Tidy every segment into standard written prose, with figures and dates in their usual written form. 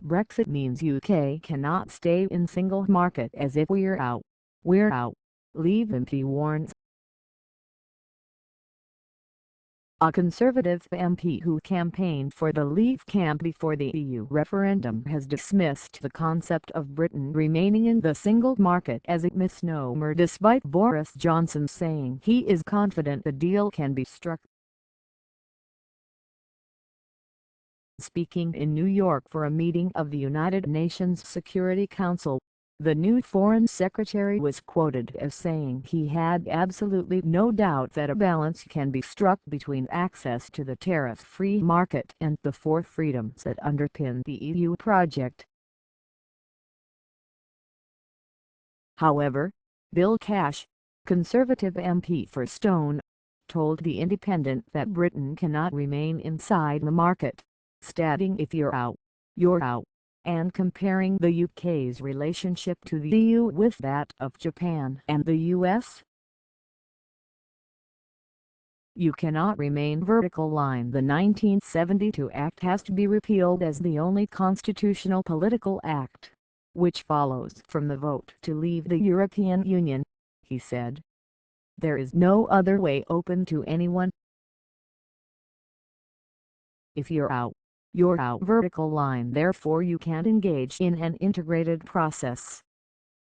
Brexit means UK cannot stay in single market as if we're out. We're out. Leave MP warns. A Conservative MP who campaigned for the Leave camp before the EU referendum has dismissed the concept of Britain remaining in the single market as a misnomer, despite Boris Johnson saying he is confident the deal can be struck. Speaking in New York for a meeting of the United Nations Security Council, the new Foreign Secretary was quoted as saying he had absolutely no doubt that a balance can be struck between access to the tariff-free market and the four freedoms that underpin the EU project. However, Bill Cash, Conservative MP for Stone, told The Independent that Britain cannot remain inside the market, stating if you're out, you're out, and comparing the UK's relationship to the EU with that of Japan and the US. You cannot remain vertical line. The 1972 Act has to be repealed as the only constitutional political act, which follows from the vote to leave the European Union, he said. There is no other way open to anyone. If you're out, you're out vertical line, therefore you can't engage in an integrated process.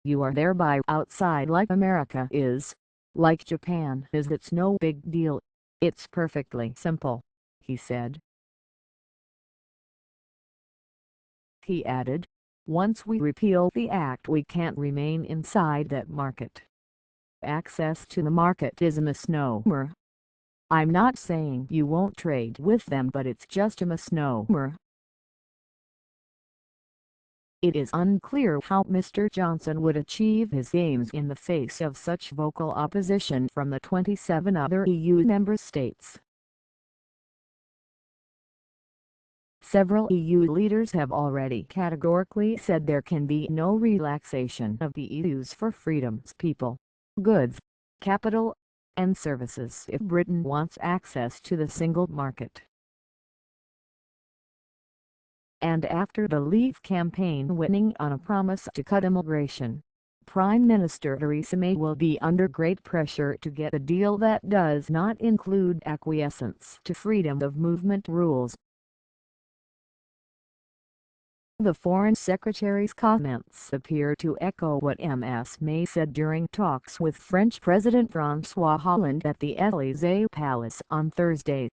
You are thereby outside like America is, like Japan is. It's no big deal, it's perfectly simple, he said. He added, once we repeal the act we can't remain inside that market. Access to the market is a misnomer. I'm not saying you won't trade with them, but it's just a misnomer. It is unclear how Mr. Johnson would achieve his aims in the face of such vocal opposition from the 27 other EU member states. Several EU leaders have already categorically said there can be no relaxation of the EU's four freedoms: people, goods, capital, and services if Britain wants access to the single market. And after the Leave campaign winning on a promise to cut immigration, Prime Minister Theresa May will be under great pressure to get a deal that does not include acquiescence to freedom of movement rules. The Foreign Secretary's comments appear to echo what Ms. May said during talks with French President Francois Hollande at the Elysee Palace on Thursday.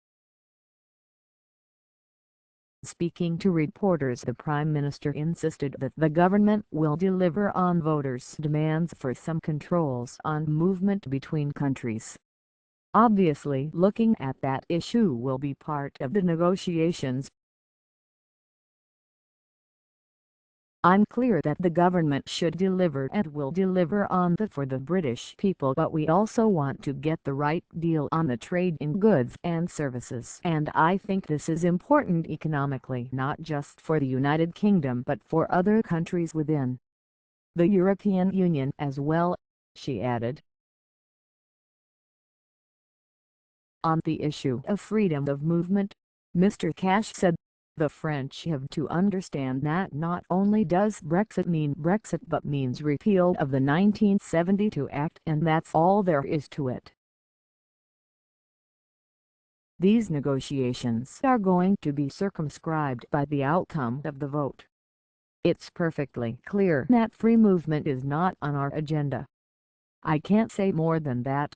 Speaking to reporters, the Prime Minister insisted that the government will deliver on voters' demands for some controls on movement between countries. Obviously, looking at that issue will be part of the negotiations. I'm clear that the government should deliver and will deliver on that for the British people, but we also want to get the right deal on the trade in goods and services, and I think this is important economically, not just for the United Kingdom but for other countries within the European Union as well, she added. On the issue of freedom of movement, Mr. Cash said, the French have to understand that not only does Brexit mean Brexit but means repeal of the 1972 Act, and that's all there is to it. These negotiations are going to be circumscribed by the outcome of the vote. It's perfectly clear that free movement is not on our agenda. I can't say more than that.